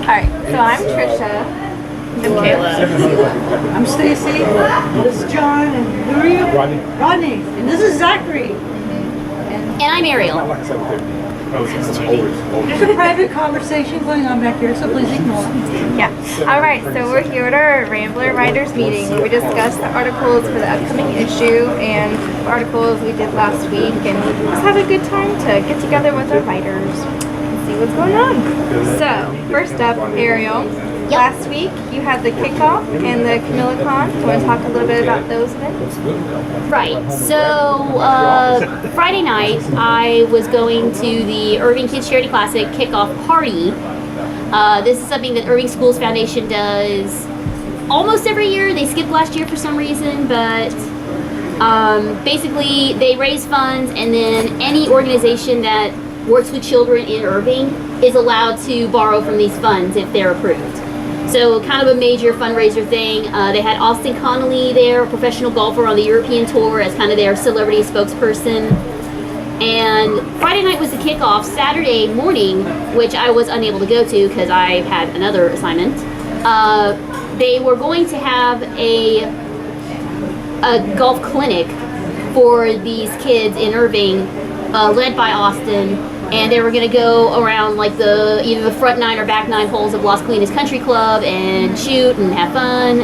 Alright, so I'm Trisha. I'm Kayla. I'm Stacy. This is John. And who are you? Rodney. And this is Zachary. And I'm Ariel. There's a private conversation going on back here, so please ignore. Yeah. Alright, so we're here at our Rambler Writers meeting where we discussed the articles for the upcoming issue and the articles we did last week, and just have a good time to get together with our writers and see what's going on. So, first up, Ariel. Last week you had the kickoff and the CamillaCon. Do you want to talk a little bit about those events? Right. So Friday night I was going to the Irving Kids Charity Classic kickoff party. This is something that Irving Schools Foundation does almost every year. They skipped last year for some reason, but basically they raise funds, and then any organization that works with children in Irving is allowed to borrow from these funds if they're approved. So kind of a major fundraiser thing. They had Austin Connolly there, a professional golfer on the European Tour, as kind of their celebrity spokesperson. And Friday night was the kickoff. Saturday morning, which I was unable to go to because I had another assignment, they were going to have a golf clinic for these kids in Irving, led by Austin. And they were going to go around like either the front 9 or back 9 holes of Las Colinas Country Club and shoot and have fun.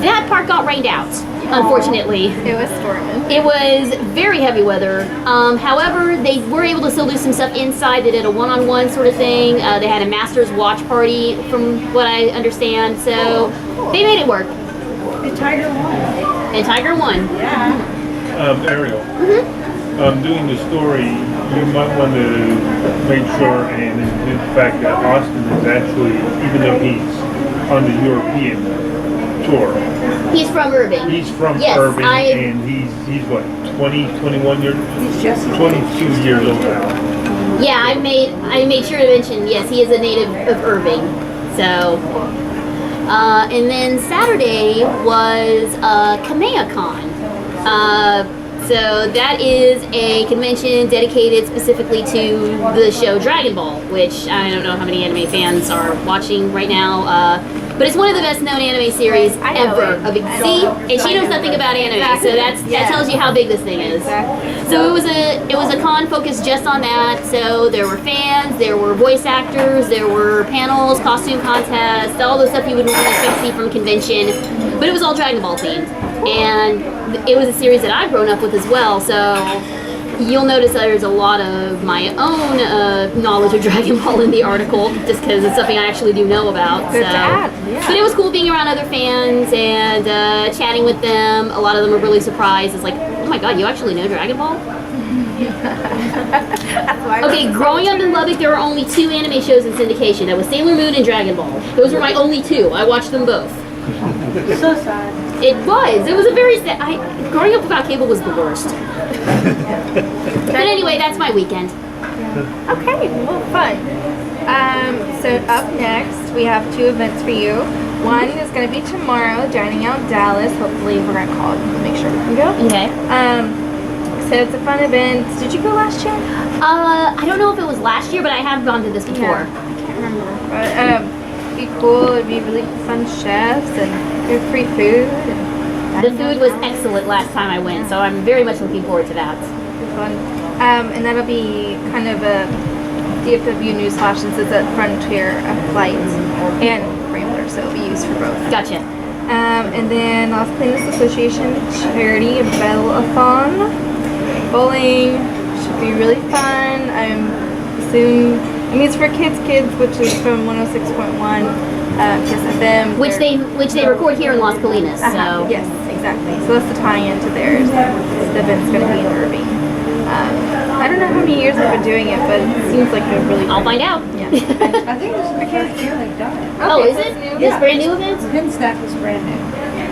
That part got rained out, unfortunately. It was storming. It was very heavy weather. However, they were able to still do some stuff inside. They did a one-on-one sort of thing. They had a master's watch party, from what I understand. So they made it work. And Tiger won. And Tiger won. Yeah. Ariel. Mm-hmm. Doing the story, you might want to make sure, and in fact that Austin is actually, even though he's on the European tour, He's from Irving. he's from Yes, Irving, and he's what, 20, 21 years, He's just 22 years old now. Yeah, I made sure to mention, yes, he is a native of Irving. So, and then Saturday was CamillaCon. So that is a convention dedicated specifically to the show Dragon Ball, which I don't know how many anime fans are watching right now, but it's one of the best known anime series ever. See, and she knows nothing about anime, so that tells you how big this thing is. So it was a con focused just on that. So there were fans, there were voice actors, there were panels, costume contests, all the stuff you would normally expect to see from a convention, but it was all Dragon Ball themed. And it was a series that I've grown up with as well, so you'll notice that there's a lot of my own knowledge of Dragon Ball in the article, just because it's something I actually do know about. Good to add, yeah. But it was cool being around other fans and chatting with them. A lot of them were really surprised. It's like, oh my god, you actually know Dragon Ball? Okay, growing up in Lubbock, there were only 2 anime shows in syndication. That was Sailor Moon and Dragon Ball. Those were my only 2. I watched them both. So sad. It was a very sad. Growing up without cable was the worst. But anyway, that's my weekend. Okay, well, fun. So up next, we have 2 events for you. One is going to be tomorrow, Dining Out Dallas. Hopefully, we're going to call to make sure we can go. Okay. So it's a fun event. Did you go last year? I don't know if it was last year, but I have gone to this before. Yeah, I can't remember. But it'd be cool. It'd be really fun chefs and good free food. The food was excellent last time I went, so I'm very much looking forward to that. Fun. And that'll be kind of a DFW news flash, since it's at Frontier Flight and Rambler, so it'll be used for both. Gotcha. And then Las Colinas Association Charity Bell-a-thon. Bowling should be really fun. It's for kids, which is from 106.1 Kiss FM. Which they record here in Las Colinas. So yes, exactly. So that's the tie-in to theirs. The event's going to be in Irving. I don't know how many years they've been doing it, but it seems like they're really. I'll find out. Yeah. I think this is mechanic here they've done it. Oh, Okay, is so it? it's new? This brand new event? The pin stack is brand new.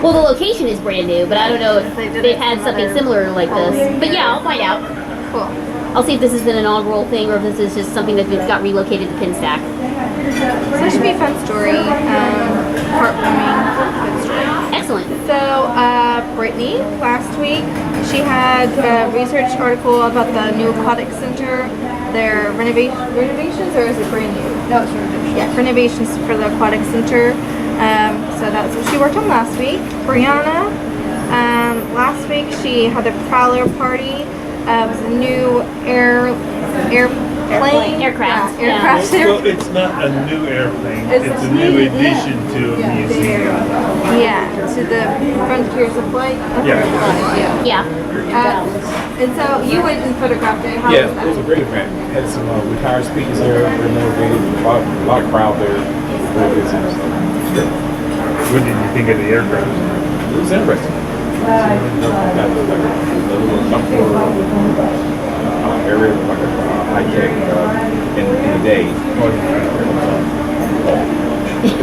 Well, the location is brand new, but I don't know if They did they've it had some something other similar like this. But yeah, I'll find out. Cool. I'll see if this is an inaugural thing or if this is just something that got relocated to Pinstack. So that should be a fun story. heartwarming. Good story. Excellent. So, Brittany, last week, she had a research article about the new aquatic center, their renovations, or is it brand new? No, it's renovations. Yeah, renovations for the aquatic center. So that's what she worked on last week. Brianna, last week she had the Prowler party. It was a new Aircraft. Yeah, aircraft. Well, it's not a new airplane, It's it's a a new new- addition to a museum. Yeah, to the Frontiers of Flight. Yeah. Yeah. And so you went and photographed it. How Yeah, was it was a that? great event. Had some retired speakers there, very motivated, a lot of crowd there. Very busy. So, What did you think of the aircraft? it was interesting. Got like a little shop floor area, like a high tech in the day. It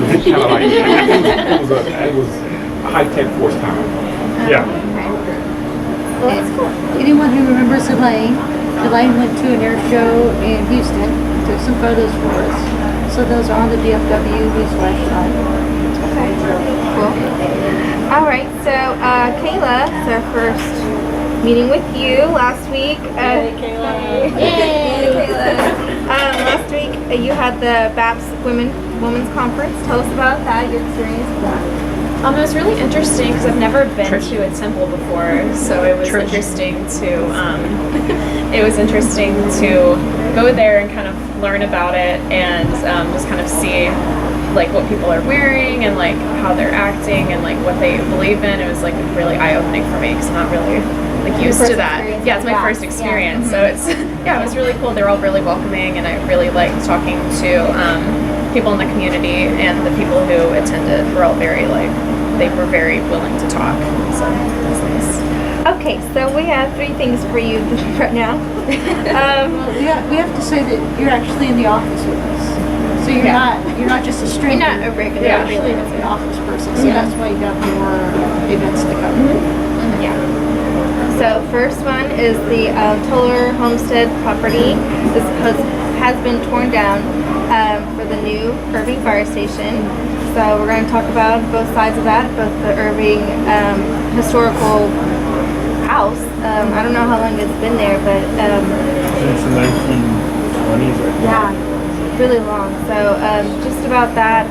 was kind of like it was a high tech force time. Yeah. Well, that's cool. Anyone who remembers Elaine went to an air show in Houston, took some photos for us. So those are on the DFW News Flash site. Okay, cool. All right, so Kayla, it's our first meeting with you last week. Hey, Kayla. Yay. Kayla. Last week you had the BAPS Women's Conference. Tell us about that, your experience with that. It was really interesting because I've never been to a temple before, so it was interesting to go there and kind of learn about it and just kind of see like what people are wearing and like how they're acting and like what they believe in. It was like really eye-opening for me because I'm not really like used to that. Yeah, it's my first experience, so it's it was really cool. They're all really welcoming, and I really liked talking to people in the community, and the people who attended were all very they were very willing to talk. So that's nice. Okay, so we have 3 things for you right now. We have to say that you're actually in the office with us. So you're not just a stranger. You're not a regular. You're actually an office person. So that's why you have more events to cover. Yeah. So first one is the Toller Homestead property. This has been torn down for the new Irving Fire Station. So we're going to talk about both sides of that, both the Irving historical house. I don't know how long it's been there, but Since the 1920s, I think. yeah, really long. So just about that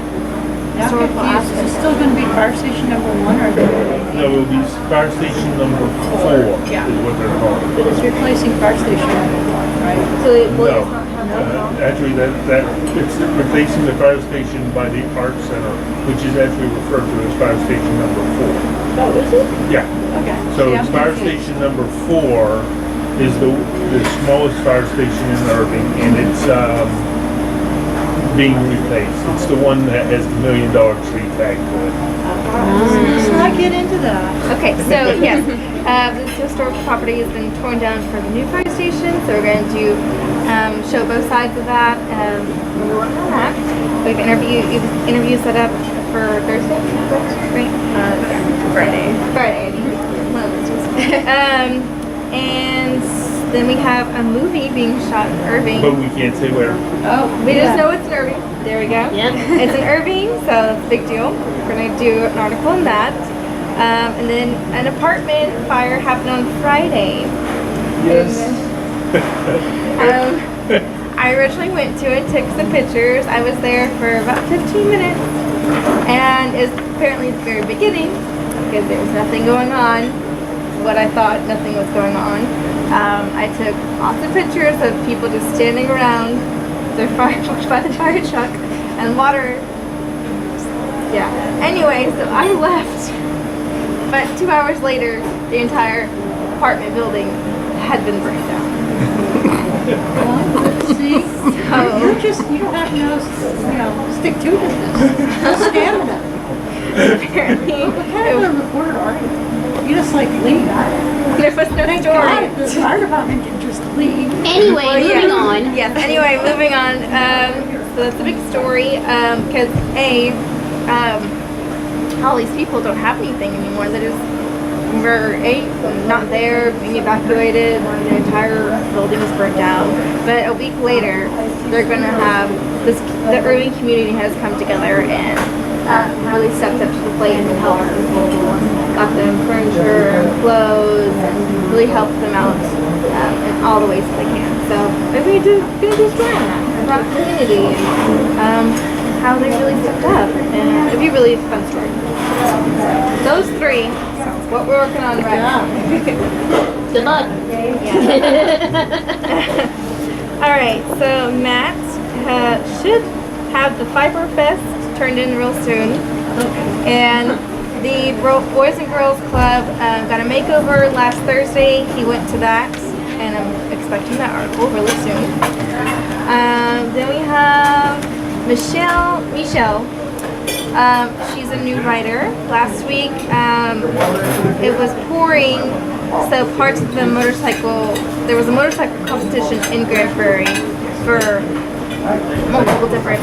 historical Is aspect. it still going to be fire station number 1 or No, it will be fire station number 4 is what they're calling it. it's replacing fire station number 1, right? So it will No. just not have Actually, that it's replacing the fire station by the art center, which is actually referred to as fire station number 4. Oh, is it? Yeah. Okay. So See, it's I'm fire confused. station number 4 is the smallest fire station in Irving, and it's being replaced. It's the one that has the $1 million tree tag to it. Let's not get into that. Okay, so yes, this historical property has been torn down for the new fire station, so we're going to show both sides of that. We're working on that. We have interviews set up for Thursday, right? Friday. One of those days. And then we have a movie being shot in Irving. But we can't say where. Oh, We just know it's in Irving. There we go. Yep. It's in Irving, so it's a big deal. We're going to do an article on that. And then an apartment fire happened on Friday. Yes. I originally went to it, took some pictures. I was there for about 15 minutes. And it's apparently the very beginning, because there was nothing going on. What I thought nothing was going on. I took lots of pictures of people just standing around their fire by the fire truck and water. Yeah. Anyway, so I left. But 2 hours later, the entire apartment building had been burned down. well, see, you don't have no, stick to this. No stamina. Apparently, What kind of a reporter are you? You just like leave. there was no Thank story. God the fire department can just leave. Anyway, moving yeah. on. Yes. Anyway, moving on. So that's a big story because all these people don't have anything anymore. They just were not there, being evacuated. The entire building was burnt down. But a week later, they're going to have this. The Irving community has come together and really stepped up to the plate and helped. Got them furniture and clothes and really helped them out in all the ways that they can. So they're going to do a story on that about the community and how they really stepped up. And it'll be really a fun story. Those three, what we're working on right now. Good luck. All right, so Matt should have the Fiber Fest turned in real soon. And the Boys and Girls Club got a makeover last Thursday. He went to that, and I'm expecting that article really soon. Then we have Michelle. She's a new writer. Last week it was pouring, so parts of the there was a motorcycle competition in Grand Prairie for multiple different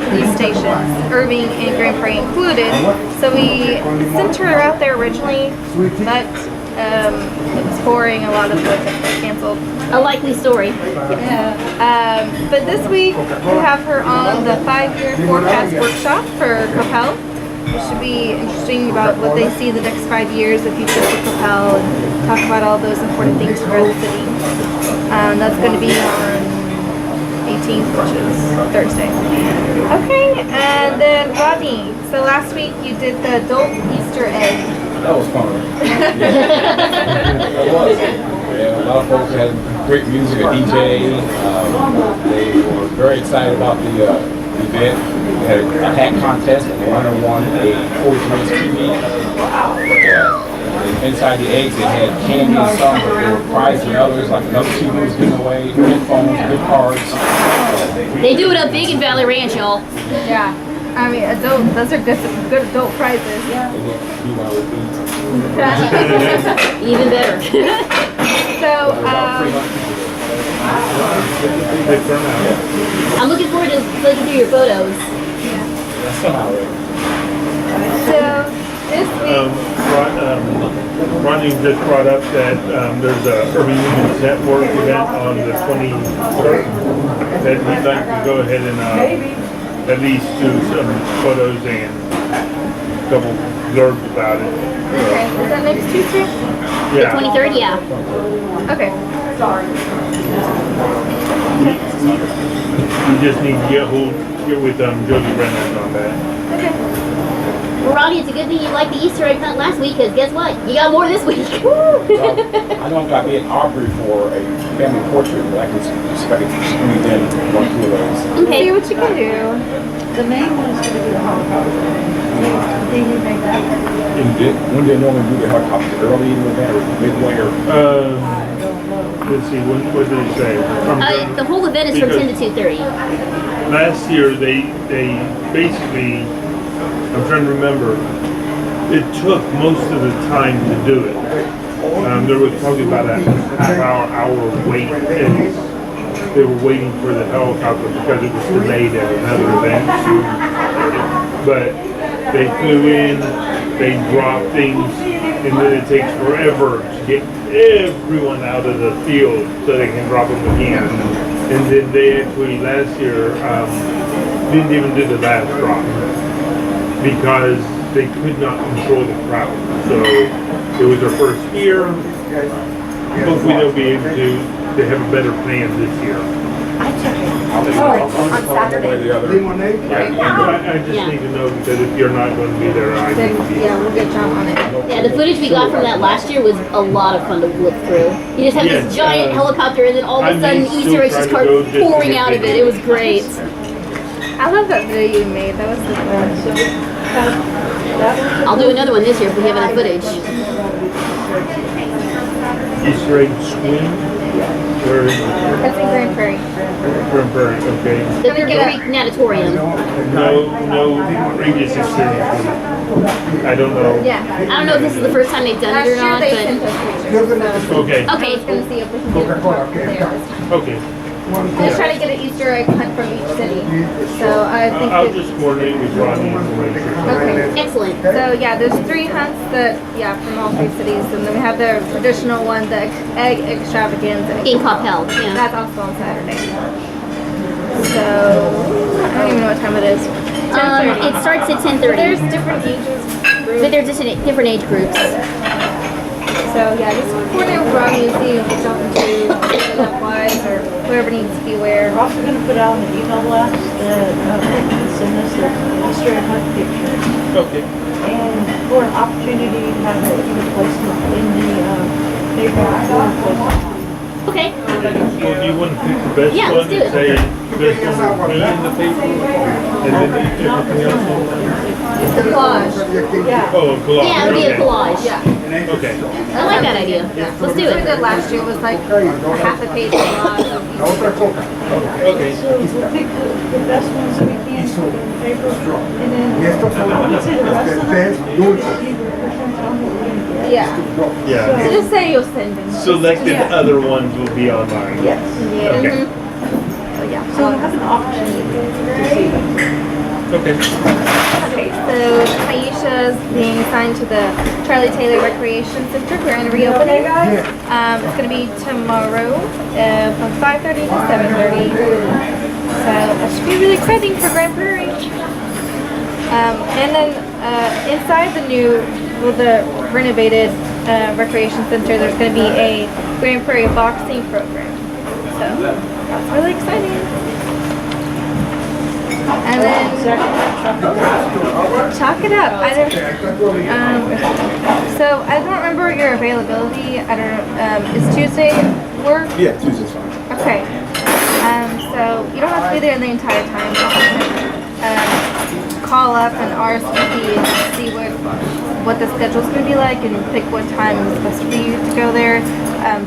police stations, Irving and Grand Prairie included. So we sent her out there originally, but it was pouring, a lot of the canceled. A likely story. But this week we have her on the 5-year forecast workshop for Coppell. It should be interesting about what they see the next 5 years, the future of Coppell, and talk about all those important things for the city. That's going to be on 18th, which is Thursday. Okay, and then Rodney. So last week you did the adult Easter egg. That was fun. It was. Yeah, a lot of folks had great music, a DJ. They were very excited about the event. We had a hat contest, and the winner won a 40-inch TV. Inside the eggs, they had candy and some, but there were prizes and others, like another TV was given away, headphones, gift cards. They do it up big in Valley Ranch, y'all. Yeah. I mean, those are good adult prizes. Yeah. Even better. So, I'm looking forward to looking through your photos. so this week, Ronnie just brought up that there's a Urban Women's Network event on the 23rd that he'd like to go ahead and at least do some photos and a couple blurbs about it. okay, is that next Tuesday? Yeah. 23rd, yeah. Okay. We just need to get with Josie Brennan on that. Okay. Well, Ronnie, it's a good thing you liked the Easter egg hunt last week, because guess what? You got more this week. I know I've got to be at Aubrey for a family portrait, but I can expect to squeeze in 1 or 2 of those. Okay. See what you can do. The main one is going to be the helicopter. Did you make that? When do they normally do the helicopter? Early in the event or midway or? Let's see, what did he say? The whole event is from 10 to 2:30. Last year, they basically, I'm trying to remember, it took most of the time to do it. There was probably about a hour wait, and they were waiting for the helicopter because it was delayed at another event. But they flew in, they dropped things, and then it takes forever to get everyone out of the field so they can drop them again. And then they actually, last year, didn't even do the last drop because they could not control the crowd. So it was their first year. Hopefully they'll be able to have a better plan this year. On Saturday. I just need to know because if you're not going to be there, I need to be. Yeah, we'll get John on it. Yeah, the footage we got from that last year was a lot of fun to look through. You just have this giant helicopter, and then all of a sudden Easter eggs just start pouring out of it. It was great. I love that video you made. That was so fun. I'll do another one this year if we have enough footage. Easter egg swing? Where is it? That's in Grand Prairie. Grand Prairie, okay. The Creek Natatorium. No previous experience with it. I don't know. Yeah. I don't know if this is the first time they've done Last it or year not, they sent but us pictures. So Okay. I was okay. going to see if we can get it there. Okay. We're trying to get an Easter egg hunt from each city. So I think I'll just coordinate with Ronnie and make sure. Okay. Excellent. So yeah, there's 3 hunts from all 3 cities, and then we have the traditional one, the egg extravaganza. In Coppell, That's also on Saturday. So I don't even know what time it is. 10:30. It starts at 10:30. There's different ages. But they're just in different age groups. So yeah, just coordinate with Robbie and see if it's something to wise or whoever needs to be aware. We're also gonna put out an email blast that send us the history of my picture. Okay. And for an opportunity to have a placement in the paper. Okay. Well, do you want to pick the best Yeah, one let's do and it. say this one will be in the paper, and then everything else will? It's a collage. Yeah. Oh, a collage. Yeah, it'll be a okay. collage. Yeah. Okay. I like that idea. Let's do What we it. did last year was like half a page collage of each. Okay. So we'll pick the best ones that we can put in the paper. And then, Y estos son let's say the rest of test them. dulces. Yeah. So Yeah. just say you'll send them. Selected other ones will be online. Yes. Yeah. Okay. So yeah. So we'll have an opportunity to see them. Okay. Okay, so Aisha is being assigned to the Charlie Taylor Recreation Center. We're in a reopening. It's going to be tomorrow from 5:30 to 7:30. So that should be really exciting for Grand Prairie. And then inside the renovated recreation center, there's going to be a Grand Prairie boxing program. So that's really exciting. And then chalk it up. So I don't remember your availability. I don't know. Is Tuesday work? Yeah, Tuesday's fine. Okay. So you don't have to be there the entire time. Call up and RSVP and see what the schedule's going to be like and pick what time is best for you to go there.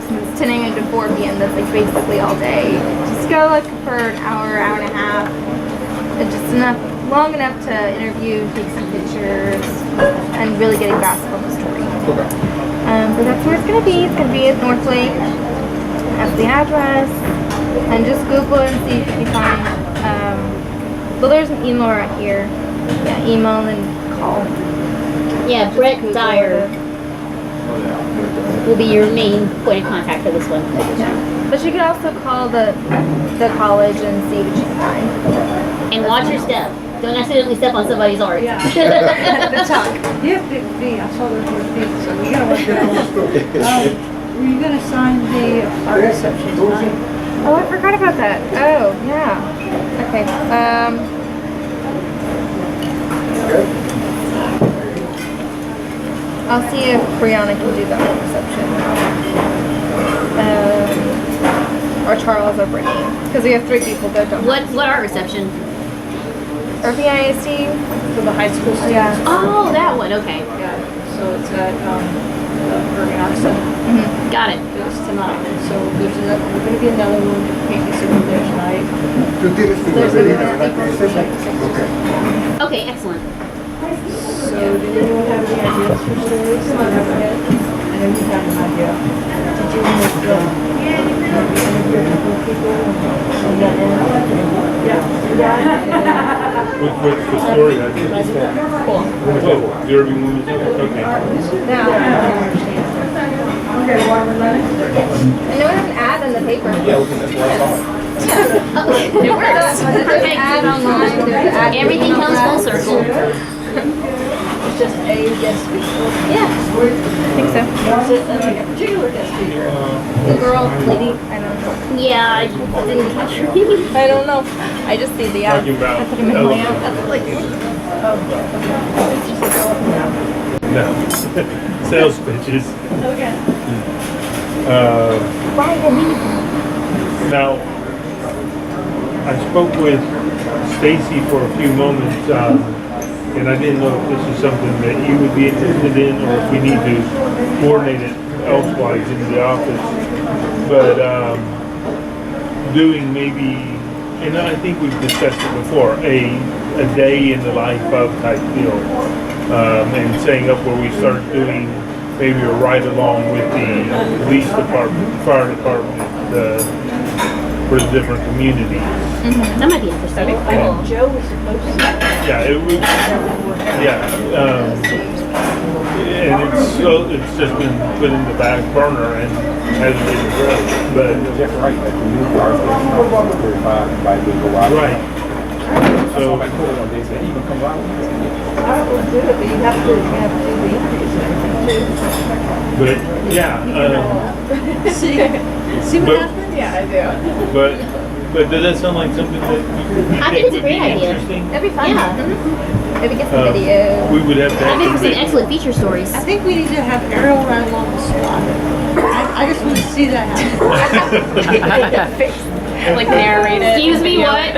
Since it's 10 a.m. to 4 p.m. That's like basically all day. Just go like for an hour, hour and a half. Just long enough to interview, take some pictures, and really get a grasp on the story. Okay. But that's where it's gonna be. It's gonna be at North Lake. That's the address. And just Google it and see if you can find. Well, there's an email right here. Yeah, email and then call. Yeah, Brett Dyer will be your main point of contact for this one. But you can also call the college and see what you can find. And watch your step. Don't accidentally step on somebody's art. Yeah. The chalk. You have big feet. I saw those big feet, so you gotta watch your Were you gonna sign the art reception tonight? Oh, I forgot about that. Oh, yeah. Okay. I'll see if Brianna can do the art reception. Or Charles or Brittany. Because we have 3 people that don't. What art reception? Or VISD. For the high school students? Yeah. Oh, that one. Okay, Yeah, so it's at, the Ergonomic Center. got it. It was tonight, so there's gonna be another one, maybe over there tonight. Tú tienes tu There's baterita, a ¿verdad? Que es esa? Okay. Okay, excellent. So, did anyone have any ideas for stories that you have ahead? I know you had an idea. Did you want to, interview a couple of people and get in? Yeah. What's the story? Cool. Oh, the Irving movie. Okay. I know we have an ad in the paper. Yeah, that's what I saw. It works. There's an ad online. There's an ad. Everything comes full circle. It's just a guest speaker. Yeah. I think so. Is it a particular guest speaker? The girl, lady. I don't know. Yeah, I didn't catch her name. I don't know. I just see the ad. Talking about I put him in my elephants. ad. That's like. No. Sales pitches. Okay. Now, I spoke with Stacy for a few moments, and I didn't know if this is something that you would be interested in, or if we need to coordinate it elsewise in the office. But doing maybe, and I think we've discussed it before, a day in the life of type deal, and setting up where we start doing maybe a ride along with the police department, fire department, for the different communities. That might be interesting. Cool. Joe was supposed to. Yeah, it was. Yeah, and it's just been put in the back burner and hasn't been addressed. But Jeff Wright, like the new car station, 35, invite me to go out. right, So, I told her one day, said, "You can come out." I will do it, but you have to do the increase and everything but yeah, too. See what but- happens? Yeah, I do. but does that sound like something that you I think it's a would great be idea. interesting? That'd be fun. Yeah. Maybe get some video. We would have to I have think some some big- excellent feature stories. I think we need to have Ariel ride along the SWAT. I just want to see that happen. Like narrate it. Excuse me, what?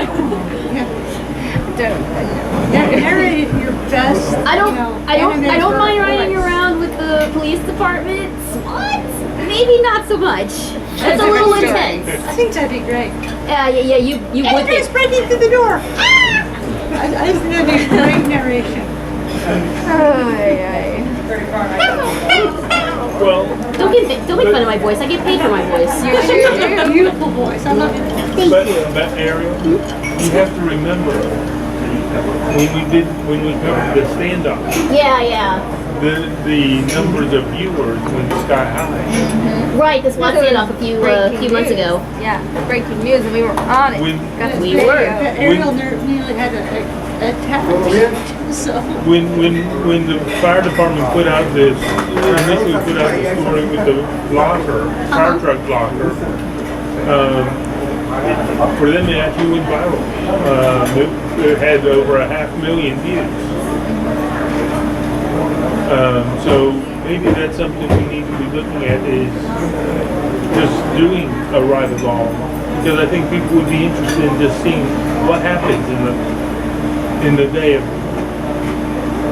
Narrate your best. I don't animated mind voice. riding around with the police department. What? Maybe not so much. That's a little intense. I think that'd be great. Yeah, you would Andrew's think. breaking through the door. I just think that'd be great narration. Well, Don't make fun of my voice. I get paid for my voice. Beautiful voice. I love it. but Ariel, you have to remember when we covered the standoff, Yeah. the numbers of viewers went sky high. Right, this one standoff a few months ago. Yeah, breaking news, and we were on it. When- Got the We video. were. Ariel nearly had a attack. So. When the fire department initially put out the story with the blocker, fire truck blocker, for them it actually went viral. It had over 500,000 views. So maybe that's something we need to be looking at, is just doing a ride-along, because I think people would be interested in just seeing what happens in the day of.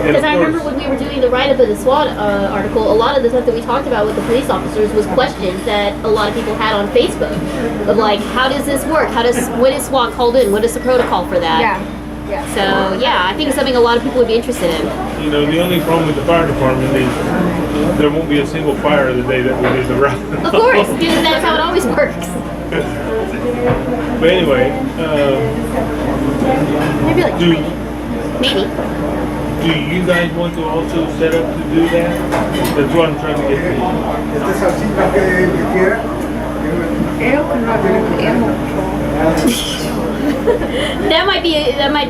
Because I remember when we were doing the write-up of the SWAT article, a lot of the stuff that we talked about with the police officers was questions that a lot of people had on Facebook. Of like, how does this work? When is SWAT called in? What is the protocol for that? Yeah. So, yeah, I think it's something a lot of people would be interested in. You know, the only problem with the fire department is there won't be a single fire the day that we do the ride. Of course, because that's how it always works. But anyway, Maybe like do you guys want to also set up to do that? That's what I'm trying to get to. Esta salsita que quiera. Ariel can ride with the animal control. That might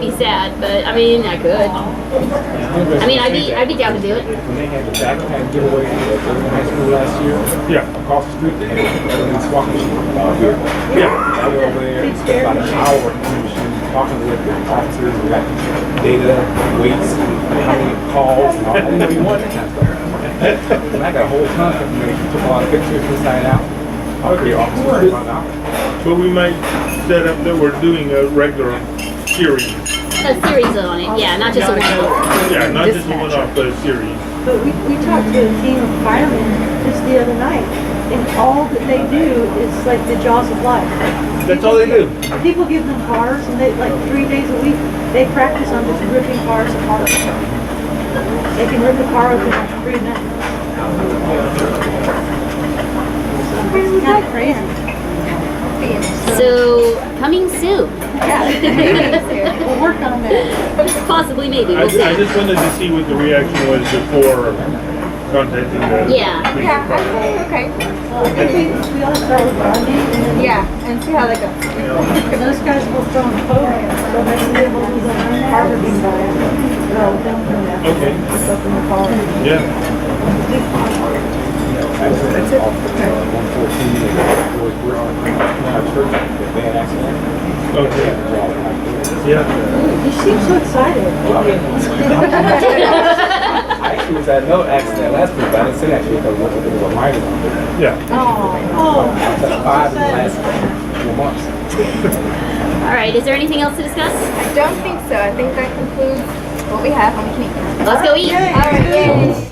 be sad, but I mean, I could. I mean, I'd be down to do it. When they had the backpack giveaway at the high school last year, Yeah. across the street, they had a swap machine here. Yeah. I went over there and spent about an hour in the machine talking with the officers and got data, weights, how many calls, and all. I didn't even want that kind of stuff. And I got a whole ton of information, took a lot of pictures inside out. Okay, officers, about an hour. But we might set up that we're doing a regular series. A series on it, yeah, not just a one-off. Yeah, not just a one-off, but a series. But we talked to a team of firemen just the other night, and all that they do is like the jaws of life. That's all they do. People give them cars, and they like 3 days a week they practice on just ripping cars apart. They can rip a car open in 3 minutes. It's kind of crazy. So, coming soon. We'll work on that. Possibly, maybe. I We'll see. just wanted to see what the reaction was before contacting the Yeah. police Yeah, department. okay. I think we ought to start with Rodney, and then Yeah, and see how that goes. those guys will throw in programs. So maybe they will do the Harvard being by it. Okay. Stuff in the car. Yeah. Actually, that's off 114, and boys were on our church, the bad accident. Okay. Yeah. You seem so excited. I actually was at another accident last week, but I didn't say actually because there was a minor on there. Yeah. I was at 5 in the last 4 months. All right, is there anything else to discuss? I don't think so. I think that concludes what we have on the committee. Let's go eat. All right, yay.